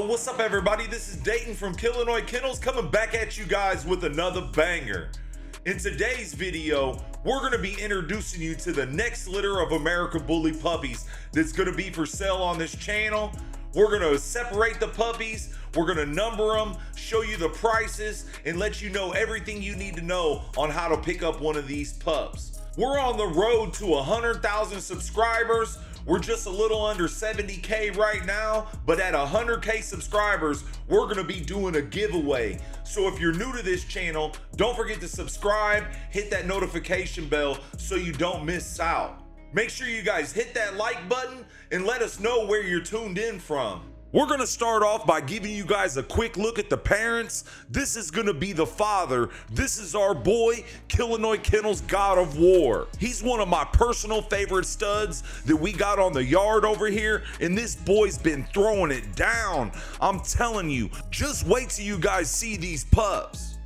what's up everybody? This is Dayton from Killinois Kennels coming back at you guys with another banger. In today's video, we're going to be introducing you to the next litter of American Bully puppies that's going to be for sale on this channel. We're going to separate the puppies, we're going to number them, show you the prices, and let you know everything you need to know on how to pick up one of these pups. We're on the road to 100,000 subscribers. We're just a little under 70K right now, but at 100K subscribers, we're gonna be doing a giveaway. So if you're new to this channel, don't forget to subscribe, hit that notification bell so you don't miss out. Make sure you guys hit that like button and let us know where you're tuned in from. We're gonna start off by giving you guys a quick look at the parents. This is gonna be the father. This is our boy, Killinois Kennels God of War. He's one of my personal favorite studs that we got on the yard over here, and this boy's been throwing it down. I'm telling you, just wait till you guys see these pups.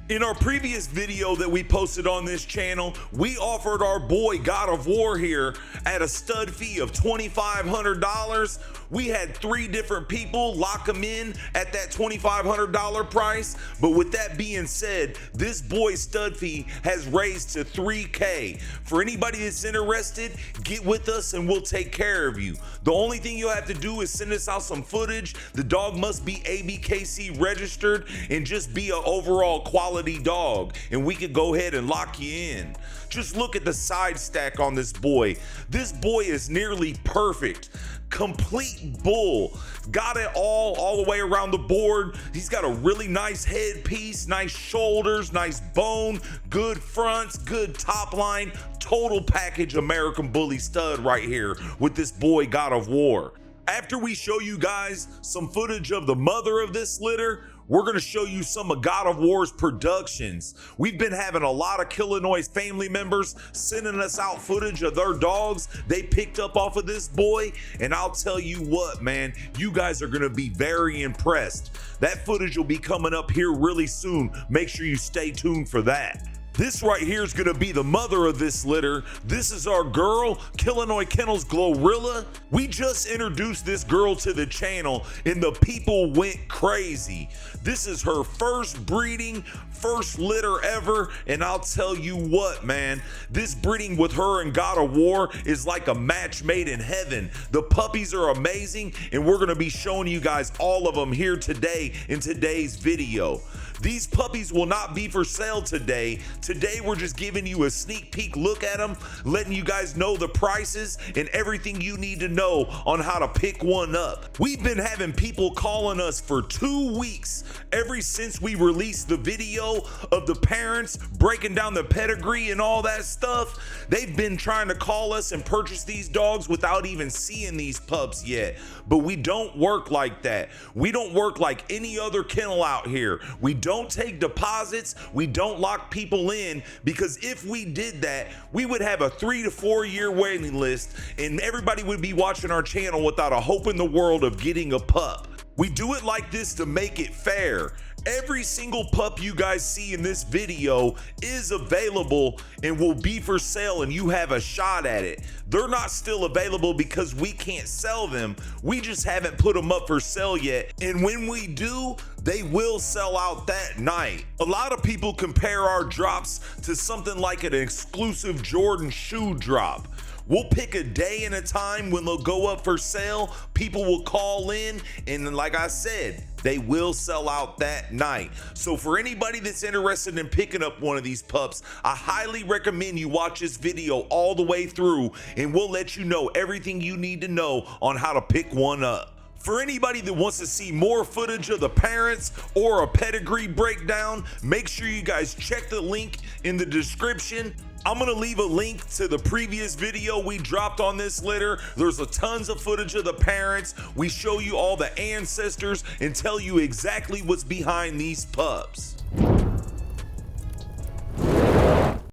In our previous video that we posted on this channel, we offered our boy God of War here at a stud fee of $2,500. We had 3 different people lock him in at that $2,500 price. But with that being said, this boy's stud fee has raised to $3K. For anybody that's interested, get with us and we'll take care of you. The only thing you'll have to do is send us out some footage. The dog must be ABKC registered and just be an overall quality dog, and we could go ahead and lock you in. Just look at the side stack on this boy. This boy is nearly perfect. Complete bull. Got it all the way around the board. He's got a really nice headpiece, nice shoulders, nice bone, good fronts, good top line. Total package American Bully stud right here with this boy God of War. After we show you guys some footage of the mother of this litter, we're gonna show you some of God of War's productions. We've been having a lot of Killinois family members sending us out footage of their dogs they picked up off of this boy, and I'll tell you what, man, you guys are gonna be very impressed. That footage will be coming up here really soon. Make sure you stay tuned for that. This right here is gonna be the mother of this litter. This is our girl, Killinois Kennels Glorilla. We just introduced this girl to the channel and the people went crazy. This is her first breeding, first litter ever, and I'll tell you what, man, this breeding with her and God of War is like a match made in heaven. The puppies are amazing, and we're gonna be showing you guys all of them here today in today's video. These puppies will not be for sale today. Today, we're just giving you a sneak peek look at them, letting you guys know the prices and everything you need to know on how to pick one up. We've been having people calling us for 2 weeks ever since we released the video of the parents breaking down the pedigree and all that stuff. They've been trying to call us and purchase these dogs without even seeing these pups yet. But we don't work like that. We don't work like any other kennel out here. We don't take deposits. We don't lock people in, because if we did that, we would have a 3 to 4 year waiting list and everybody would be watching our channel without a hope in the world of getting a pup. We do it like this to make it fair. Every single pup you guys see in this video is available and will be for sale, and you have a shot at it. They're not still available because we can't sell them. We just haven't put them up for sale yet. And when we do, they will sell out that night. A lot of people compare our drops to something like an exclusive Jordan shoe drop. We'll pick a day and a time when they'll go up for sale. People will call in, and like I said, they will sell out that night. So for anybody that's interested in picking up one of these pups, I highly recommend you watch this video all the way through, and we'll let you know everything you need to know on how to pick one up. For anybody that wants to see more footage of the parents or a pedigree breakdown, make sure you guys check the link in the description. I'm gonna leave a link to the previous video we dropped on this litter. There's a tons of footage of the parents. We show you all the ancestors and tell you exactly what's behind these pups.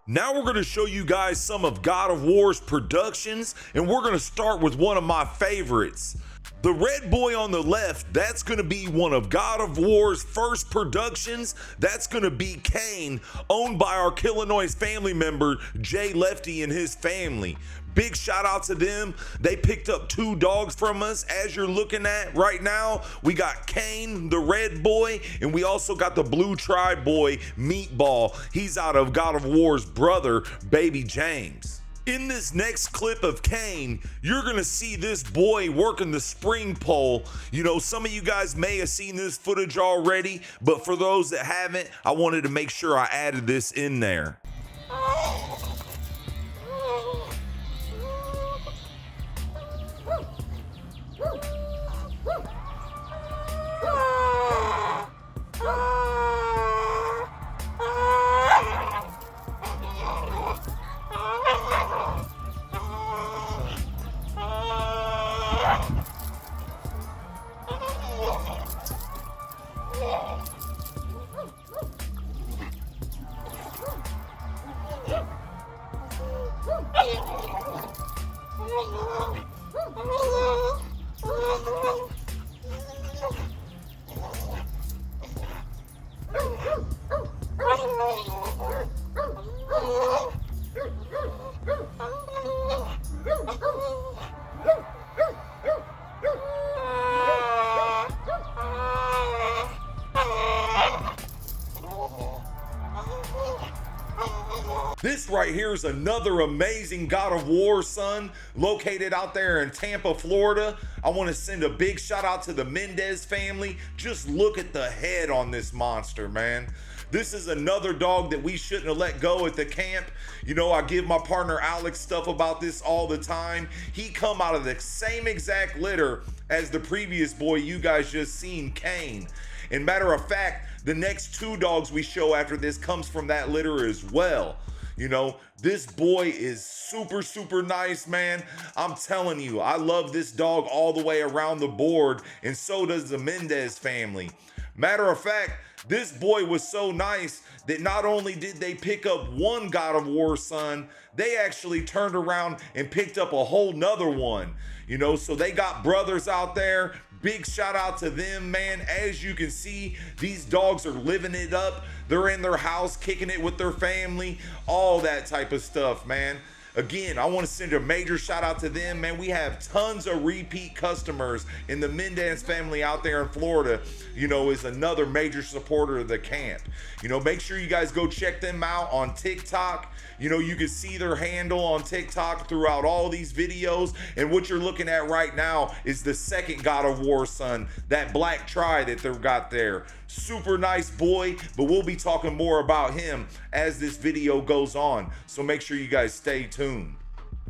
Now we're gonna show you guys some of God of War's productions, and we're gonna start with one of my favorites. The red boy on the left, that's gonna be one of God of War's first productions. That's gonna be Kane, owned by our Killinois family member, Jay Lefty and his family. Big shout out to them. They picked up 2 dogs from us. As you're looking at right now, we got Kane, the red boy, and we also got the blue tribe boy, Meatball. He's out of God of War's brother, Baby James. In this next clip of Kane, you're gonna see this boy working the spring pole. You know, some of you guys may have seen this footage already, but for those that haven't, I wanted to make sure I added this in there. This right here is another amazing God of War son located out there in Tampa, Florida. I want to send a big shout out to the Mendez family. Just look at the head on this monster, man. This is another dog that we shouldn't have let go at the camp. You know, I give my partner Alex stuff about this all the time. He come out of the same exact litter as the previous boy you guys just seen, Kane. And matter of fact, the next 2 dogs we show after this comes from that litter as well. You know, this boy is super, super nice, man. I'm telling you, I love this dog all the way around the board, and so does the Mendez family. Matter of fact, this boy was so nice that not only did they pick up 1 God of War son, they actually turned around and picked up a whole nother one. You know, so they got brothers out there. Big shout out to them, man. As you can see, these dogs are living it up. They're in their house, kicking it with their family, all that type of stuff, man. Again, I want to send a major shout out to them, man. We have tons of repeat customers, and the Mendez family out there in Florida, you know, is another major supporter of the camp. You know, make sure you guys go check them out on TikTok. You know, you can see their handle on TikTok throughout all these videos. And what you're looking at right now is the second God of War son, that black tri that they've got there. Super nice boy, but we'll be talking more about him as this video goes on. So make sure you guys stay tuned.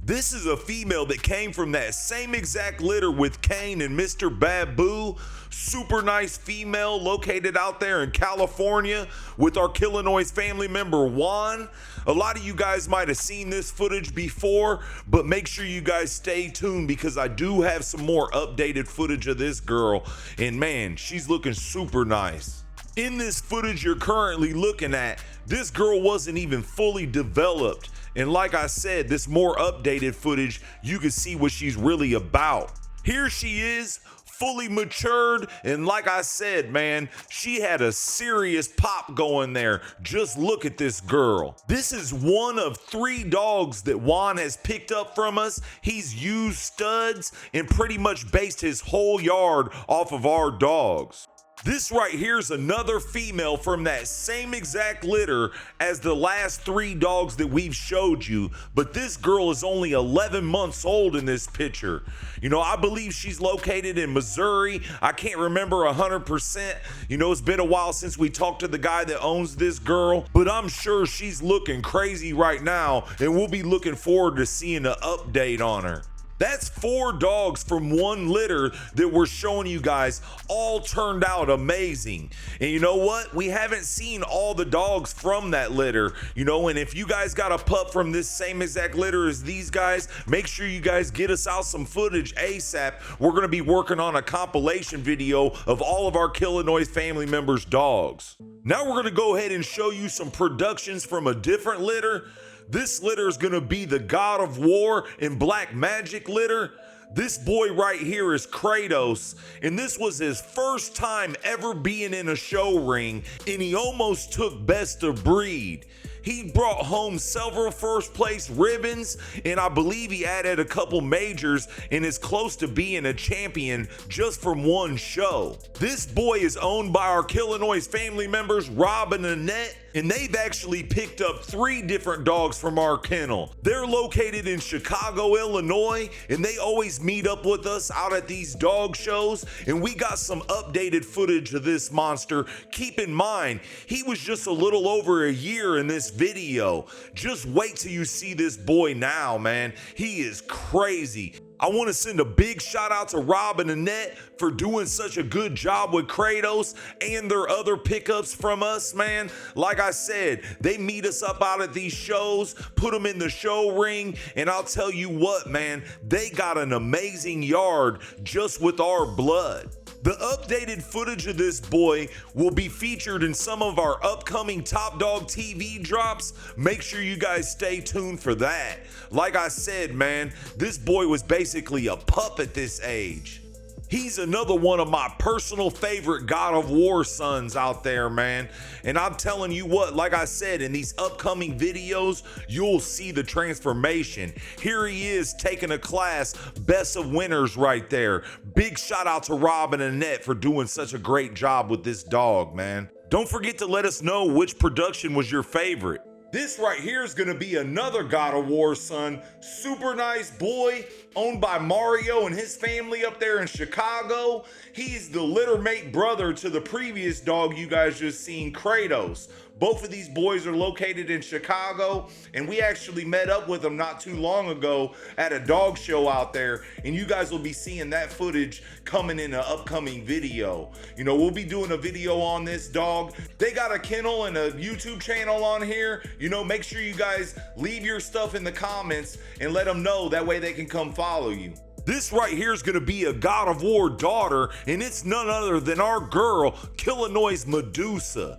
This is a female that came from that same exact litter with Kane and Mr. Babu. Super nice female located out there in California with our Killinois family member Juan. A lot of you guys might have seen this footage before, but make sure you guys stay tuned because I do have some more updated footage of this girl, and man, she's looking super nice. In this footage you're currently looking at, this girl wasn't even fully developed. And like I said, this more updated footage, you can see what she's really about. Here she is, fully matured, and like I said, man, she had a serious pop going there. Just look at this girl. This is one of 3 dogs that Juan has picked up from us. He's used studs and pretty much based his whole yard off of our dogs. This right here is another female from that same exact litter as the last 3 dogs that we've showed you, but this girl is only 11 months old in this picture. You know, I believe she's located in Missouri. I can't remember 100%. You know, it's been a while since we talked to the guy that owns this girl, but I'm sure she's looking crazy right now, and we'll be looking forward to seeing an update on her. That's 4 dogs from 1 litter that we're showing you guys, all turned out amazing. And you know what? We haven't seen all the dogs from that litter, you know, and if you guys got a pup from this same exact litter as these guys, make sure you guys get us out some footage ASAP. We're gonna be working on a compilation video of all of our Killinois family members' dogs. Now we're gonna go ahead and show you some productions from a different litter. This litter is gonna be the God of War and Black Magic litter. This boy right here is Kratos, and this was his first time ever being in a show ring, and he almost took best of breed. He brought home several first place ribbons, and I believe he added a couple majors and is close to being a champion just from one show. This boy is owned by our Killinois family members, Rob and Annette, and they've actually picked up 3 different dogs from our kennel. They're located in Chicago, Illinois, and they always meet up with us out at these dog shows, and we got some updated footage of this monster. Keep in mind, he was just a little over a year in this video. Just wait till you see this boy now, man. He is crazy. I want to send a big shout out to Rob and Annette for doing such a good job with Kratos and their other pickups from us, man. Like I said, they meet us up out at these shows, put them in the show ring, and I'll tell you what, man, they got an amazing yard just with our blood. The updated footage of this boy will be featured in some of our upcoming Top Dog TV drops. Make sure you guys stay tuned for that. Like I said, man, this boy was basically a pup at this age. He's another one of my personal favorite God of War sons out there, man. And I'm telling you what, like I said, in these upcoming videos, you'll see the transformation. Here he is taking a class, best of winners right there. Big shout out to Rob and Annette for doing such a great job with this dog, man. Don't forget to let us know which production was your favorite. This right here is gonna be another God of War son, super nice boy, owned by Mario and his family up there in Chicago. He's the littermate brother to the previous dog you guys just seen, Kratos. Both of these boys are located in Chicago, and we actually met up with them not too long ago at a dog show out there, and you guys will be seeing that footage coming in an upcoming video. You know, we'll be doing a video on this dog. They got a kennel and a YouTube channel on here. You know, make sure you guys leave your stuff in the comments and let them know. That way they can come follow you. This right here is gonna be a God of War daughter, and it's none other than our girl, Killinois Medusa.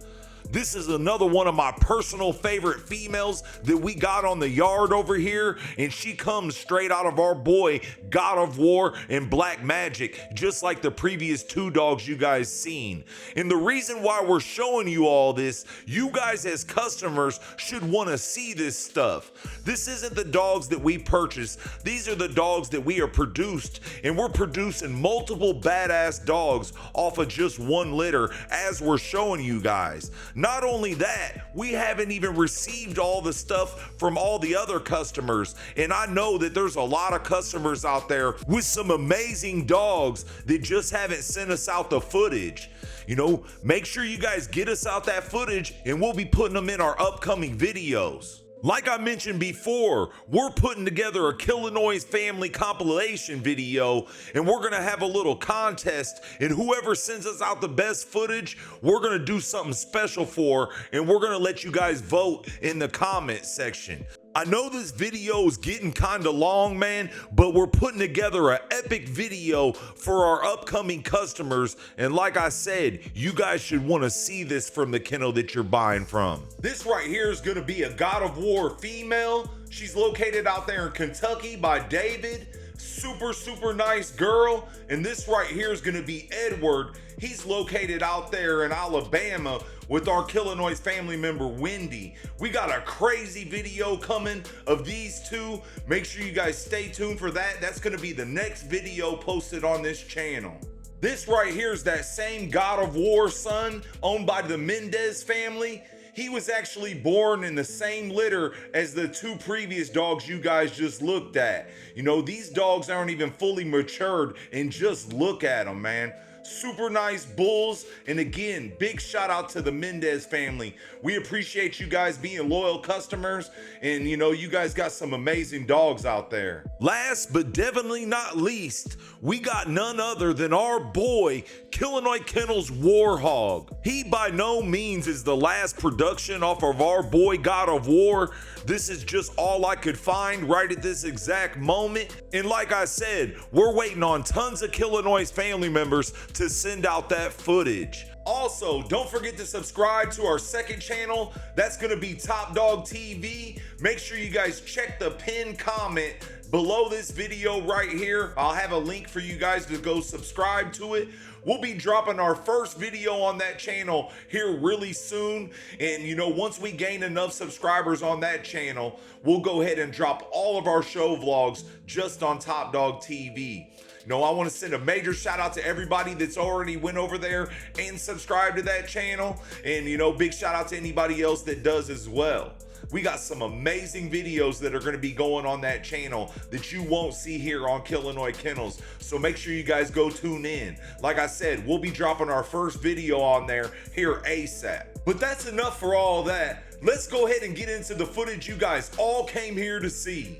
This is another one of my personal favorite females that we got on the yard over here, and she comes straight out of our boy God of War and Black Magic, just like the previous 2 dogs you guys seen. And the reason why we're showing you all this, you guys as customers should want to see this stuff. This isn't the dogs that we purchased. These are the dogs that we are produced, and we're producing multiple badass dogs off of just one litter as we're showing you guys. Not only that, we haven't even received all the stuff from all the other customers, and I know that there's a lot of customers out there with some amazing dogs that just haven't sent us out the footage. You know, make sure you guys get us out that footage, and we'll be putting them in our upcoming videos. Like I mentioned before, we're putting together a Killinois family compilation video, and we're gonna have a little contest, and whoever sends us out the best footage, we're gonna do something special for, and we're gonna let you guys vote in the comment section. I know this video is getting kind of long, man, but we're putting together an epic video for our upcoming customers. And like I said, you guys should want to see this from the kennel that you're buying from. This right here is going to be a God of War female. She's located out there in Kentucky by David. Super nice girl. And this right here is going to be Edward. He's located out there in Alabama with our Killinois family member Wendy. We got a crazy video coming of these 2. Make sure you guys stay tuned for that. That's gonna be the next video posted on this channel. This right here is that same God of War son owned by the Mendez family. He was actually born in the same litter as the 2 previous dogs you guys just looked at. You know, these dogs aren't even fully matured, and just look at them, man. Super nice bulls, and again, big shout out to the Mendez family. We appreciate you guys being loyal customers, and you know, you guys got some amazing dogs out there. Last but definitely not least, we got none other than our boy Killinois Kennels Warhog. He by no means is the last production off of our boy God of War. This is just all I could find right at this exact moment, and like I said, we're waiting on tons of Killinois family members to send out that footage. Also, don't forget to subscribe to our second channel. That's gonna be Top Dog TV. Make sure you guys check the pinned comment below this video right here. I'll have a link for you guys to go subscribe to it. we'll be dropping our first video on that channel here really soon. And you know, once we gain enough subscribers on that channel, we'll go ahead and drop all of our show vlogs just on Top Dog TV. You know, I want to send a major shout out to everybody that's already went over there and subscribed to that channel. And, you know, big shout out to anybody else that does as well. We got some amazing videos that are going to be going on that channel that you won't see here on Killinois Kennels. So make sure you guys go tune in. Like I said, we'll be dropping our first video on there here ASAP. But that's enough for all that. Let's go ahead and get into the footage you guys all came here to see.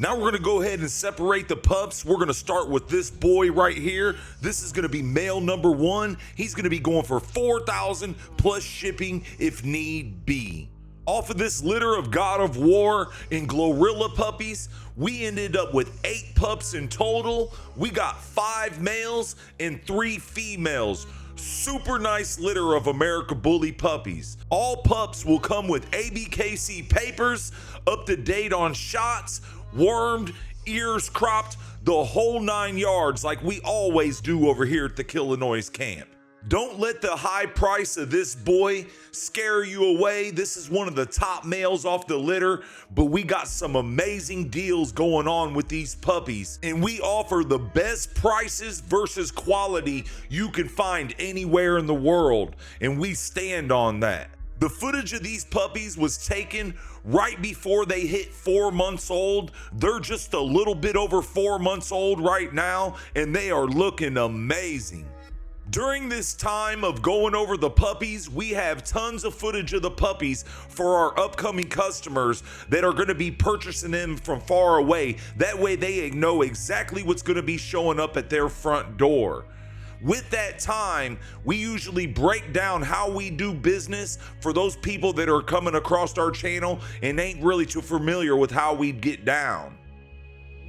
Now we're gonna go ahead and separate the pups. We're gonna start with this boy right here. This is gonna be male number 1. He's gonna be going for $4,000 plus shipping if need be. Off of this litter of God of War and Glorilla puppies, we ended up with 8 pups in total. We got 5 males and 3 females. Super nice litter of American Bully puppies. All pups will come with ABKC papers, up to date on shots, wormed, ears cropped, the whole 9 yards like we always do over here at the Killinois camp. Don't let the high price of this boy scare you away. This is one of the top males off the litter, but we got some amazing deals going on with these puppies, and we offer the best prices versus quality you can find anywhere in the world, and we stand on that. The footage of these puppies was taken right before they hit 4 months old. They're just a little bit over 4 months old right now, and they are looking amazing. During this time of going over the puppies, we have tons of footage of the puppies for our upcoming customers that are going to be purchasing them from far away. That way they know exactly what's going to be showing up at their front door. With that time, we usually break down how we do business for those people that are coming across our channel and ain't really too familiar with how we get down.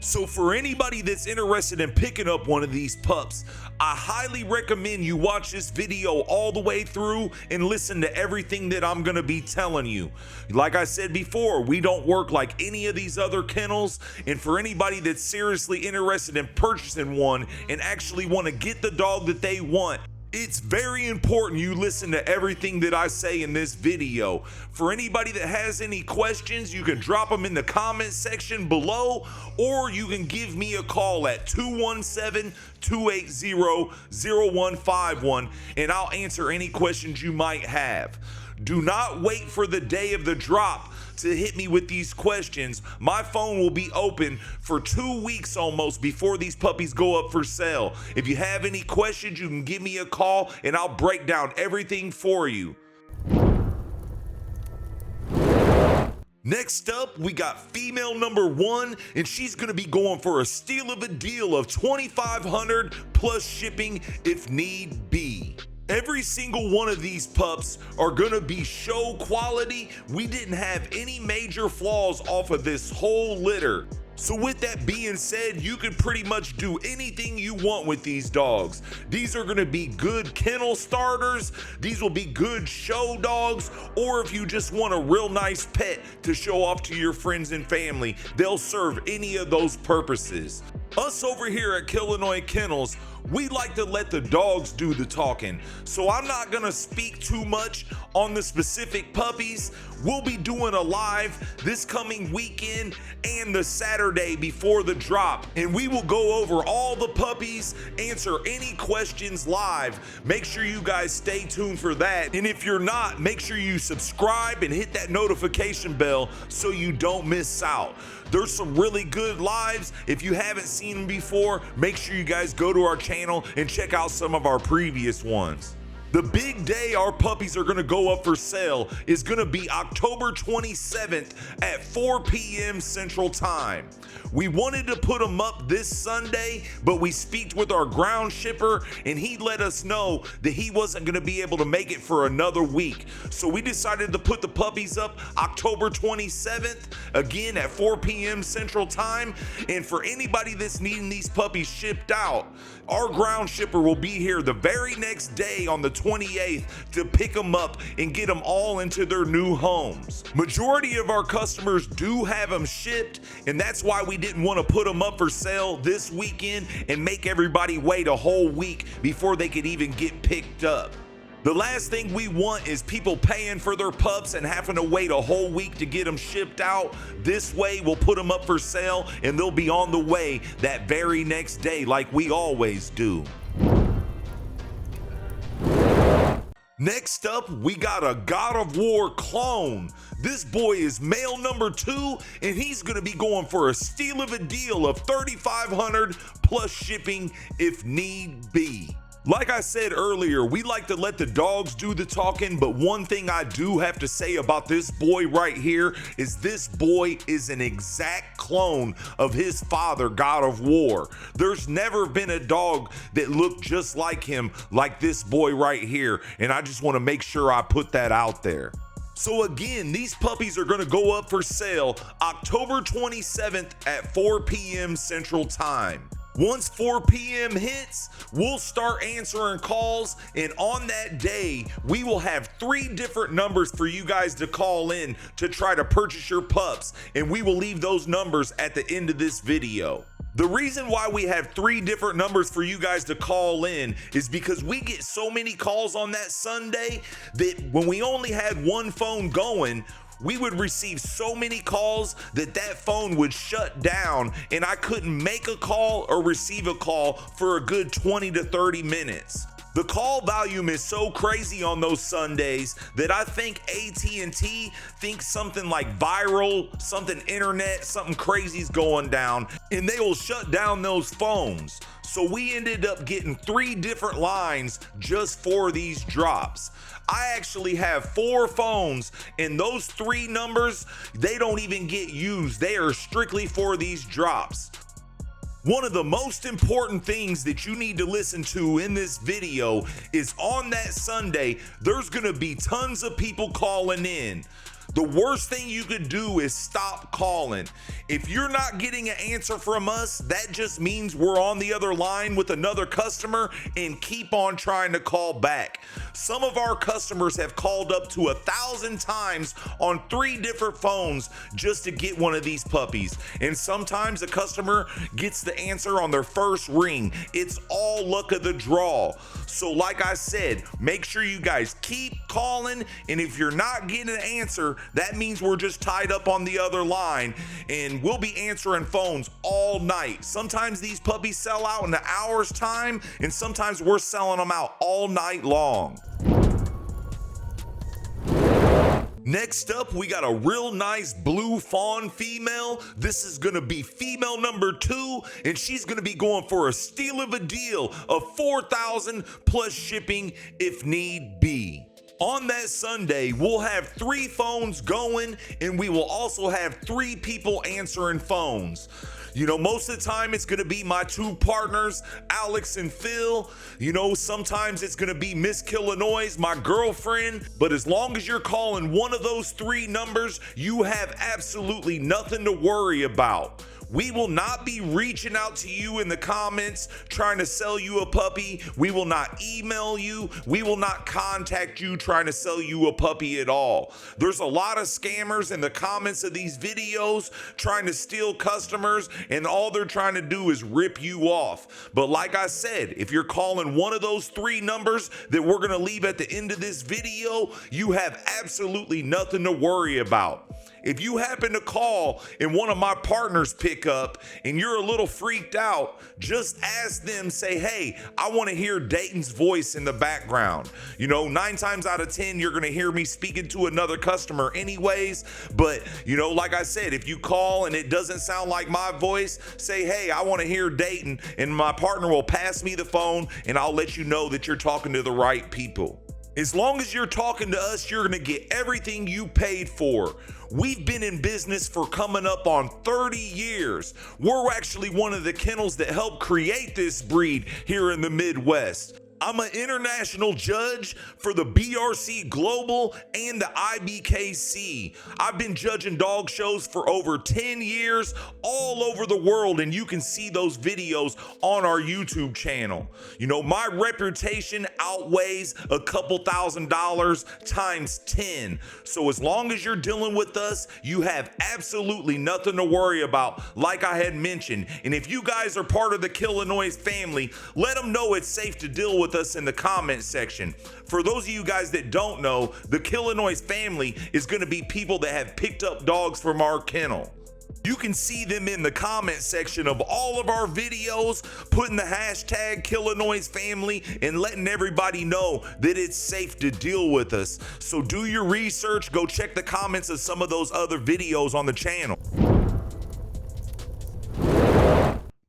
So for anybody that's interested in picking up one of these pups, I highly recommend you watch this video all the way through and listen to everything that I'm gonna be telling you. Like I said before, we don't work like any of these other kennels, and for anybody that's seriously interested in purchasing one and actually want to get the dog that they want, it's very important you listen to everything that I say in this video. For anybody that has any questions, you can drop them in the comment section below, or you can give me a call at 217-280-0151, and I'll answer any questions you might have. Do not wait for the day of the drop to hit me with these questions. My phone will be open for 2 weeks almost before these puppies go up for sale. If you have any questions, you can give me a call and I'll break down everything for you. Next up, we got female number 1, and she's gonna be going for a steal of a deal of $2,500 plus shipping if need be. Every single one of these pups are gonna be show quality. We didn't have any major flaws off of this whole litter. So with that being said, you can pretty much do anything you want with these dogs. These are gonna be good kennel starters, these will be good show dogs, or if you just want a real nice pet to show off to your friends and family, they'll serve any of those purposes. Us over here at Killinois Kennels, we like to let the dogs do the talking, so I'm not gonna speak too much on the specific puppies. We'll be doing a live this coming weekend and the Saturday before the drop, and we will go over all the puppies, answer any questions live. Make sure you guys stay tuned for that, and if you're not, make sure you subscribe and hit that notification bell so you don't miss out. There's some really good lives. If you haven't seen them before, make sure you guys go to our channel and check out some of our previous ones. The big day our puppies are gonna go up for sale is gonna be October 27th at 4 p.m. Central Time. We wanted to put them up this Sunday, but we speaked with our ground shipper and he let us know that he wasn't gonna be able to make it for another week. So we decided to put the puppies up October 27th, again at 4 p.m. Central Time. And for anybody that's needing these puppies shipped out, our ground shipper will be here the very next day on the 28th to pick them up and get them all into their new homes. Majority of our customers do have them shipped, and that's why we didn't want to put them up for sale this weekend and make everybody wait a whole week before they could even get picked up. The last thing we want is people paying for their pups and having to wait a whole week to get them shipped out. This way, we'll put them up for sale and they'll be on the way that very next day like we always do. Next up, we got a God of War clone. This boy is male number 2, and he's gonna be going for a steal of a deal of $3,500 plus shipping if need be. Like I said earlier, we like to let the dogs do the talking, but one thing I do have to say about this boy right here is this boy is an exact clone of his father, God of War. There's never been a dog that looked just like him like this boy right here, and I just want to make sure I put that out there. So again, these puppies are gonna go up for sale October 27th at 4 p.m. Central Time. Once 4 p.m. hits, we'll start answering calls, and on that day, we will have 3 different numbers for you guys to call in to try to purchase your pups, and we will leave those numbers at the end of this video. The reason why we have 3 different numbers for you guys to call in is because we get so many calls on that Sunday that when we only had one phone going, we would receive so many calls that phone would shut down and I couldn't make a call or receive a call for a good 20 to 30 minutes. The call volume is so crazy on those Sundays that I think AT&T thinks something like viral, something internet, something crazy's going down, and they will shut down those phones. So we ended up getting 3 different lines just for these drops. I actually have 4 phones, and those 3 numbers, they don't even get used. They are strictly for these drops. One of the most important things that you need to listen to in this video is on that Sunday, there's gonna be tons of people calling in. The worst thing you could do is stop calling. If you're not getting an answer from us, that just means we're on the other line with another customer, and keep on trying to call back. Some of our customers have called up to 1,000 times on 3 different phones just to get one of these puppies. And sometimes a customer gets the answer on their first ring. It's all luck of the draw. So like I said, make sure you guys keep calling, and if you're not getting an answer, that means we're just tied up on the other line, and we'll be answering phones all night. Sometimes these puppies sell out in an hour's time, and sometimes we're selling them out all night long. Next up, we got a real nice blue fawn female. This is gonna be female number 2, and she's gonna be going for a steal of a deal of $4,000 plus shipping if need be. On that Sunday, we'll have 3 phones going, and we will also have 3 people answering phones. You know, most of the time it's gonna be my 2 partners, Alex and Phil. You know, sometimes it's gonna be Miss Killinois, my girlfriend. But as long as you're calling one of those 3 numbers, you have absolutely nothing to worry about. We will not be reaching out to you in the comments trying to sell you a puppy. We will not email you. We will not contact you trying to sell you a puppy at all. There's a lot of scammers in the comments of these videos trying to steal customers, and all they're trying to do is rip you off. But like I said, if you're calling one of those 3 numbers that we're gonna leave at the end of this video, you have absolutely nothing to worry about. If you happen to call and one of my partners pick up and you're a little freaked out, just ask them, say, hey, I want to hear Dayton's voice in the background. You know, 9 times out of 10, you're going to hear me speaking to another customer anyways. But, you know, like I said, if you call and it doesn't sound like my voice, say, hey, I want to hear Dayton, and my partner will pass me the phone and I'll let you know that you're talking to the right people. As long as you're talking to us, you're gonna get everything you paid for. We've been in business for coming up on 30 years. We're actually one of the kennels that helped create this breed here in the Midwest. I'm an international judge for the BRC Global and the IBKC. I've been judging dog shows for over 10 years all over the world, and you can see those videos on our YouTube channel. You know, my reputation outweighs a couple $1,000s times 10. So as long as you're dealing with us, you have absolutely nothing to worry about, like I had mentioned. And if you guys are part of the Killinois family, let them know it's safe to deal with us in the comment section. For those of you guys that don't know, the Killinois family is going to be people that have picked up dogs from our kennel. You can see them in the comment section of all of our videos, putting the hashtag Killinois family and letting everybody know that it's safe to deal with us. So do your research, go check the comments of some of those other videos on the channel.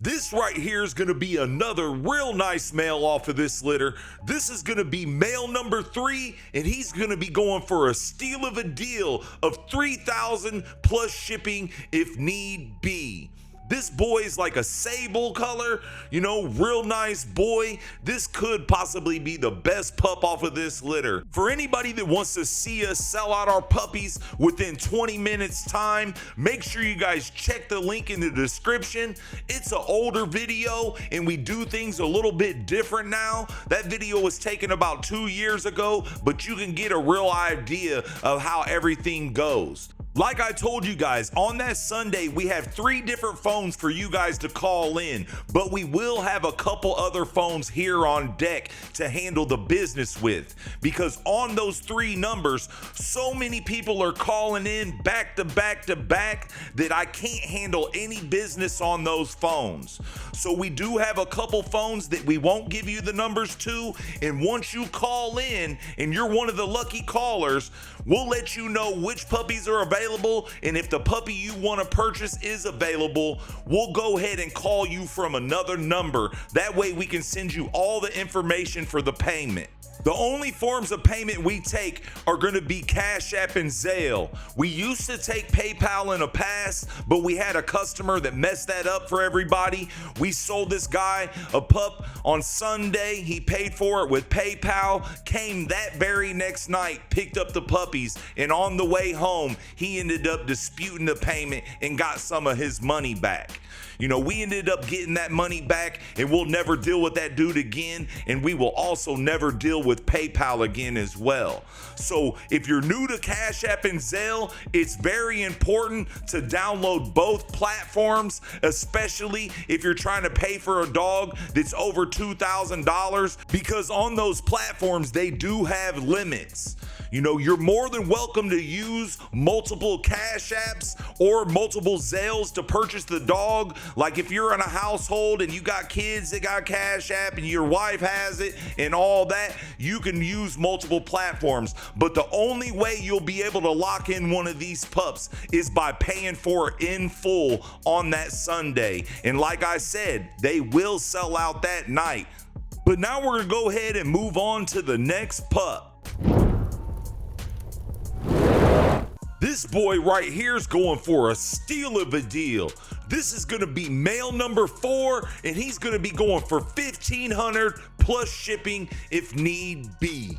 This right here is gonna be another real nice male off of this litter. This is gonna be male number 3, and he's gonna be going for a steal of a deal of $3,000 plus shipping if need be. This boy is like a sable color, you know, real nice boy. This could possibly be the best pup off of this litter. For anybody that wants to see us sell out our puppies within 20 minutes time, make sure you guys check the link in the description. It's an older video and we do things a little bit different now. That video was taken about 2 years ago, but you can get a real idea of how everything goes. Like I told you guys, on that Sunday, we have 3 different phones for you guys to call in, but we will have a couple other phones here on deck to handle the business with, because on those 3 numbers, so many people are calling in back to back to back that I can't handle any business on those phones. So we do have a couple phones that we won't give you the numbers to, and once you call in and you're one of the lucky callers, we'll let you know which puppies are available, and if the puppy you want to purchase is available, we'll go ahead and call you from another number. That way we can send you all the information for the payment. The only forms of payment we take are going to be Cash App and Zelle. We used to take PayPal in the past, but we had a customer that messed that up for everybody. We sold this guy a pup on Sunday. He paid for it with PayPal, came that very next night, picked up the puppies, and on the way home, he ended up disputing the payment and got some of his money back. You know, we ended up getting that money back, and we'll never deal with that dude again, and we will also never deal with PayPal again as well. So if you're new to Cash App and Zelle, it's very important to download both platforms, especially if you're trying to pay for a dog that's over $2,000, because on those platforms, they do have limits. You know, you're more than welcome to use multiple Cash Apps or multiple Zelles to purchase the dog. Like if you're in a household and you got kids that got Cash App and your wife has it and all that, you can use multiple platforms. But the only way you'll be able to lock in one of these pups is by paying for it in full on that Sunday. And like I said, they will sell out that night. But now we're gonna go ahead and move on to the next pup. This boy right here is going for a steal of a deal. This is gonna be male number 4, and he's gonna be going for $1,500 plus shipping if need be.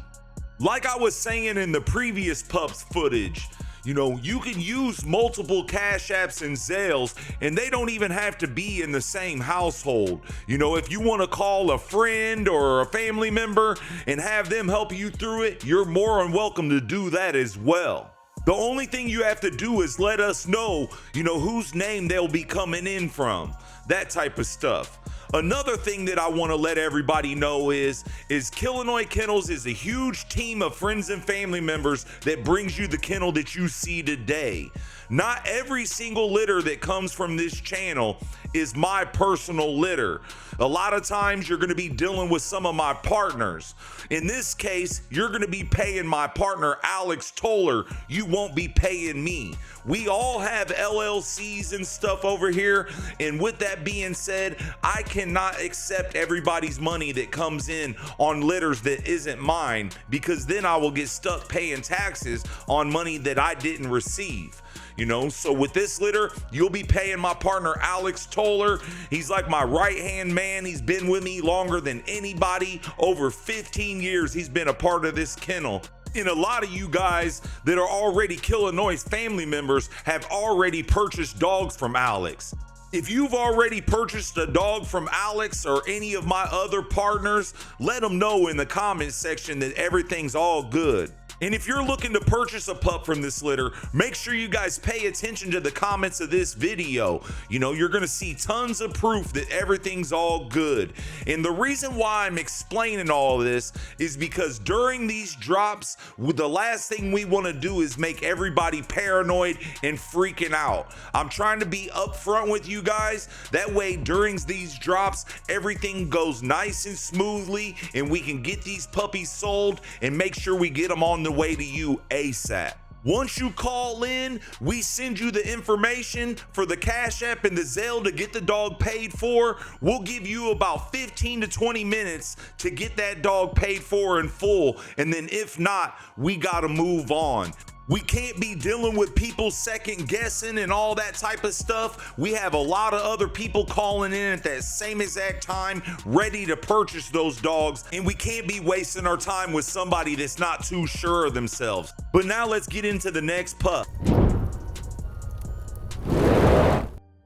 Like I was saying in the previous pups footage, you know, you can use multiple Cash Apps and Zelles, and they don't even have to be in the same household. You know, if you want to call a friend or a family member and have them help you through it, you're more than welcome to do that as well. The only thing you have to do is let us know, you know, whose name they'll be coming in from, that type of stuff. Another thing that I want to let everybody know is Killinois Kennels is a huge team of friends and family members that brings you the kennel that you see today. Not every single litter that comes from this channel is my personal litter. A lot of times you're going to be dealing with some of my partners. In this case, you're going to be paying my partner Alex Toller. You won't be paying me. We all have LLCs and stuff over here, and with that being said, I cannot accept everybody's money that comes in on litters that isn't mine, because then I will get stuck paying taxes on money that I didn't receive. You know, so with this litter, you'll be paying my partner Alex Toller Kohler. He's like my right-hand man. He's been with me longer than anybody. Over 15 years he's been a part of this kennel. And a lot of you guys that are already Killinois family members have already purchased dogs from Alex. If you've already purchased a dog from Alex or any of my other partners, let them know in the comment section that everything's all good. And if you're looking to purchase a pup from this litter, make sure you guys pay attention to the comments of this video. You know, you're gonna see tons of proof that everything's all good. And the reason why I'm explaining all of this is because during these drops, the last thing we wanna do is make everybody paranoid and freaking out. I'm trying to be upfront with you guys. That way, during these drops, everything goes nice and smoothly and we can get these puppies sold and make sure we get them on the way to you ASAP. Once you call in, we send you the information for the Cash App and the Zelle to get the dog paid for. We'll give you about 15 to 20 minutes to get that dog paid for in full. And then if not, we gotta move on. We can't be dealing with people second guessing and all that type of stuff. We have a lot of other people calling in at that same exact time, ready to purchase those dogs, and we can't be wasting our time with somebody that's not too sure of themselves. But now let's get into the next pup.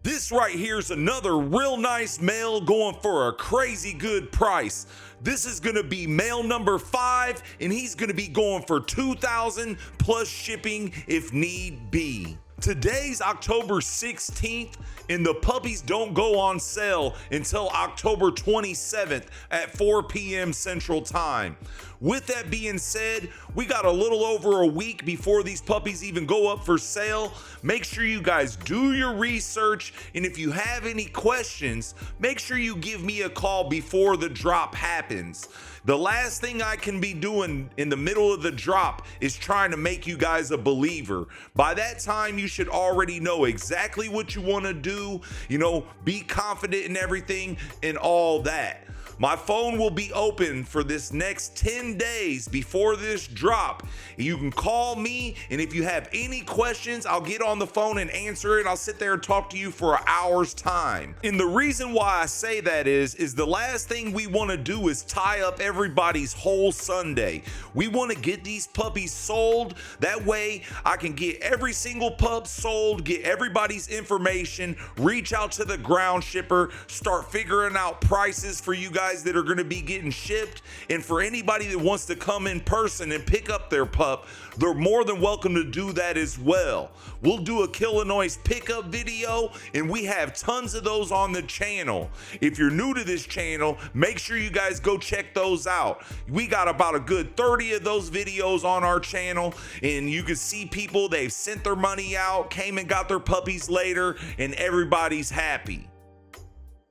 This right here is another real nice male going for a crazy good price. This is gonna be male number 5, and he's gonna be going for $2,000 plus shipping if need be. Today's October 16th, and the puppies don't go on sale until October 27th at 4 p.m. Central Time. With that being said, we got a little over a week before these puppies even go up for sale. Make sure you guys do your research, and if you have any questions, make sure you give me a call before the drop happens. The last thing I can be doing in the middle of the drop is trying to make you guys a believer. By that time, you should already know exactly what you want to do, you know, be confident in everything and all that. My phone will be open for this next 10 days before this drop. You can call me, and if you have any questions, I'll get on the phone and answer it. I'll sit there and talk to you for an hour's time. And the reason why I say that is the last thing we want to do is tie up everybody's whole Sunday. We want to get these puppies sold. That way I can get every single pup sold, get everybody's information, reach out to the ground shipper, start figuring out prices for you guys that are going to be getting shipped. And for anybody that wants to come in person and pick up their pup, they're more than welcome to do that as well. We'll do a Killinois pickup video, and we have tons of those on the channel. If you're new to this channel, make sure you guys go check those out. We got about a good 30 of those videos on our channel, and you can see people, they've sent their money out, came and got their puppies later, and everybody's happy.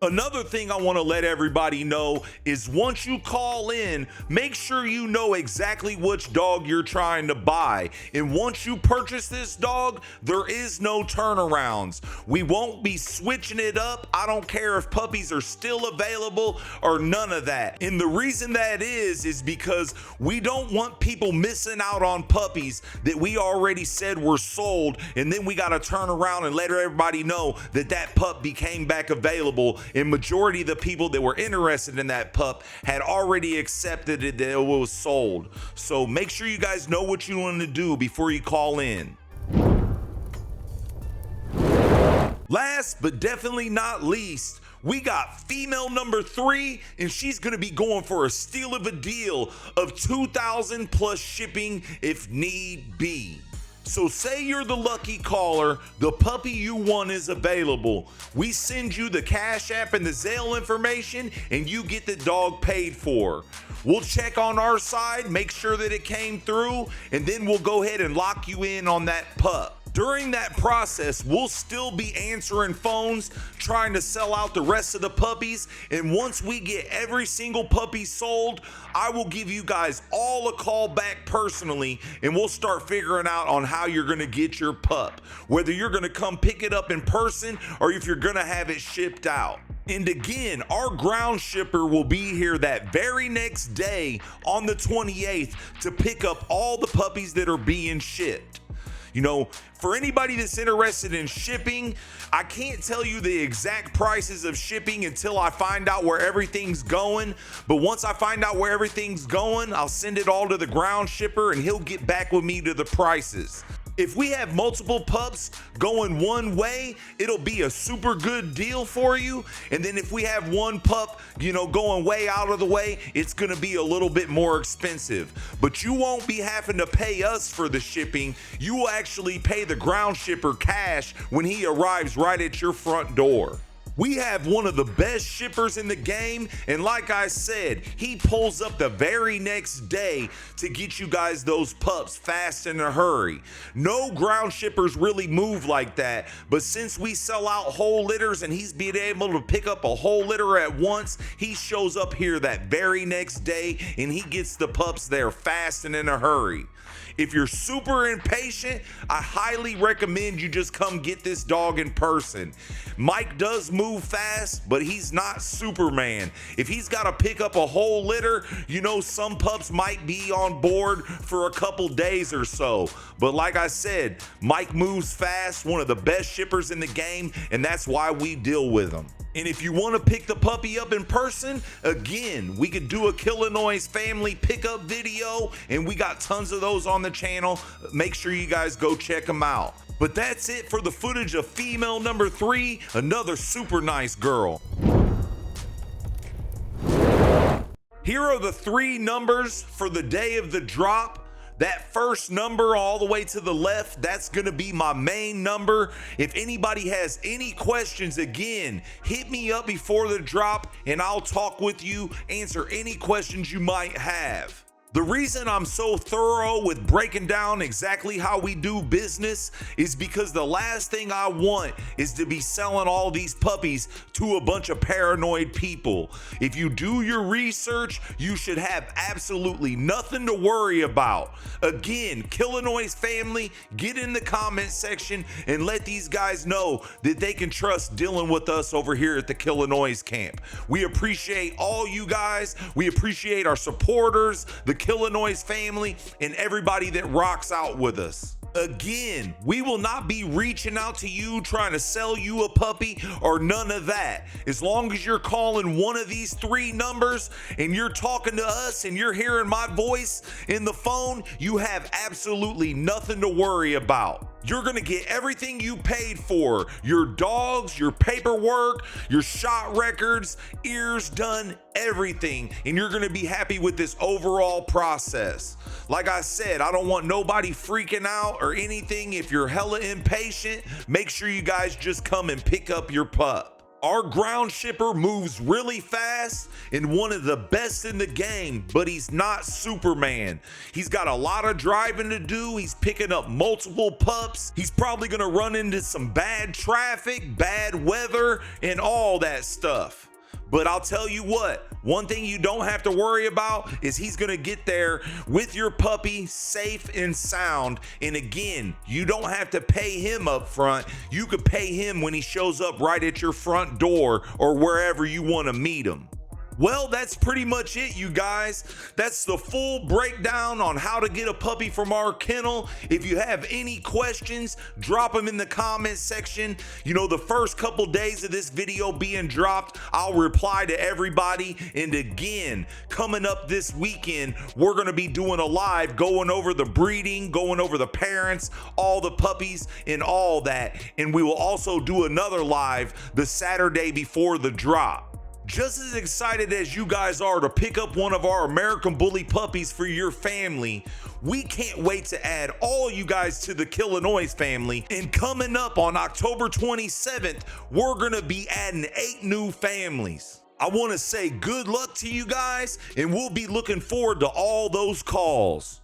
Another thing I want to let everybody know is once you call in, make sure you know exactly which dog you're trying to buy. And once you purchase this dog, there is no turnarounds. We won't be switching it up. I don't care if puppies are still available or none of that. And the reason that is because we don't want people missing out on puppies that we already said were sold, and then we got to turn around and let everybody know that that pup became back available. And majority of the people that were interested in that pup had already accepted it, that it was sold. So make sure you guys know what you want to do before you call in. Last but definitely not least, we got female number 3, and she's gonna be going for a steal of a deal of $2,000 plus shipping if need be. So say you're the lucky caller, the puppy you want is available. We send you the Cash App and the Zelle information, and you get the dog paid for. We'll check on our side, make sure that it came through, and then we'll go ahead and lock you in on that pup. During that process, we'll still be answering phones, trying to sell out the rest of the puppies, and once we get every single puppy sold, I will give you guys all a call back personally, and we'll start figuring out on how you're gonna get your pup, whether you're gonna come pick it up in person or if you're gonna have it shipped out. And again, our ground shipper will be here that very next day on the 28th to pick up all the puppies that are being shipped. You know, for anybody that's interested in shipping, I can't tell you the exact prices of shipping until I find out where everything's going. But once I find out where everything's going, I'll send it all to the ground shipper and he'll get back with me to the prices. If we have multiple pups going one way, it'll be a super good deal for you. And then if we have one pup, you know, going way out of the way, it's gonna be a little bit more expensive. But you won't be having to pay us for the shipping. You will actually pay the ground shipper cash when he arrives right at your front door. We have one of the best shippers in the game, and like I said, he pulls up the very next day to get you guys those pups fast in a hurry. No ground shippers really move like that, but since we sell out whole litters and he's being able to pick up a whole litter at once, he shows up here that very next day and he gets the pups there fast and in a hurry. If you're super impatient, I highly recommend you just come get this dog in person. Mike does move fast, but he's not Superman. If he's got to pick up a whole litter, you know, some pups might be on board for a couple days or so. But like I said, Mike moves fast, one of the best shippers in the game, and that's why we deal with him. And if you want to pick the puppy up in person, again, we could do a Killinois family pickup video, and we got tons of those on the channel. Make sure you guys go check them out. But that's it for the footage of female number 3, another super nice girl. Here are the 3 numbers for the day of the drop. That first number all the way to the left, that's gonna be my main number. If anybody has any questions, again, hit me up before the drop and I'll talk with you, answer any questions you might have. The reason I'm so thorough with breaking down exactly how we do business is because the last thing I want is to be selling all these puppies to a bunch of paranoid people. If you do your research, you should have absolutely nothing to worry about. Again, Killinois family, get in the comment section and let these guys know that they can trust dealing with us over here at the Killinois camp. We appreciate all you guys. We appreciate our supporters, the Killinois family, and everybody that rocks out with us. Again, we will not be reaching out to you trying to sell you a puppy or none of that. As long as you're calling one of these 3 numbers and you're talking to us and you're hearing my voice in the phone, you have absolutely nothing to worry about. You're gonna get everything you paid for. Your dogs, your paperwork, your shot records, ears done, everything. And you're gonna be happy with this overall process. Like I said, I don't want nobody freaking out or anything. If you're hella impatient, make sure you guys just come and pick up your pup. Our ground shipper moves really fast and one of the best in the game, but he's not Superman. He's got a lot of driving to do. He's picking up multiple pups. He's probably gonna run into some bad traffic, bad weather, and all that stuff. But I'll tell you what, one thing you don't have to worry about is he's gonna get there with your puppy safe and sound. And again, you don't have to pay him up front. You could pay him when he shows up right at your front door or wherever you wanna meet him. Well, that's pretty much it, you guys. That's the full breakdown on how to get a puppy from our kennel. If you have any questions, drop them in the comment section. You know, the first couple days of this video being dropped, I'll reply to everybody. And again, coming up this weekend, we're gonna be doing a live going over the breeding, going over the parents, all the puppies and all that. And we will also do another live the Saturday before the drop. Just as excited as you guys are to pick up one of our American Bully puppies for your family, we can't wait to add all you guys to the Killinois family. And coming up on October 27th, we're gonna be adding 8 new families. I wanna say good luck to you guys, and we'll be looking forward to all those calls.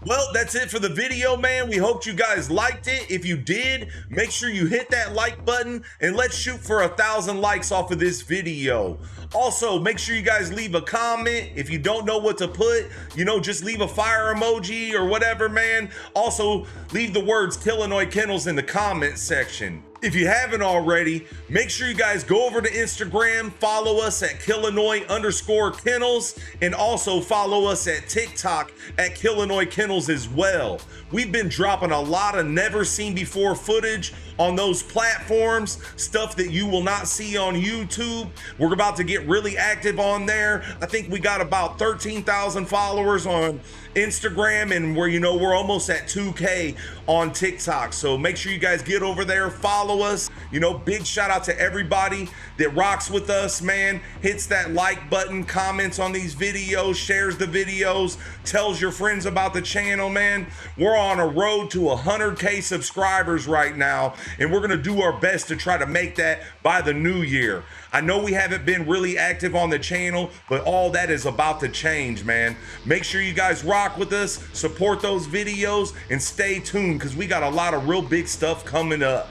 Well, that's it for the video, man. We hope you guys liked it. If you did, make sure you hit that like button and let's shoot for 1,000 likes off of this video. Also, make sure you guys leave a comment. If you don't know what to put, you know, just leave a fire emoji or whatever, man. Also, leave the words Killinois Kennels in the comment section. If you haven't already, make sure you guys go over to Instagram, follow us at Killinois_Kennels, and also follow us at TikTok at Killinois Kennels as well. We've been dropping a lot of never seen before footage on those platforms, stuff that you will not see on YouTube. We're about to get really active on there. I think we got about 13,000 followers on Instagram, and we're almost at 2K on TikTok. So make sure you guys get over there, follow us. Big shout out to everybody that rocks with us, man. Hits that like button, comments on these videos, shares the videos, tells your friends about the channel, man. We're on a road to 100K subscribers right now, and we're gonna do our best to try to make that by the new year. I know we haven't been really active on the channel, but all that is about to change, man. Make sure you guys rock with us, support those videos, and stay tuned because we got a lot of real big stuff coming up.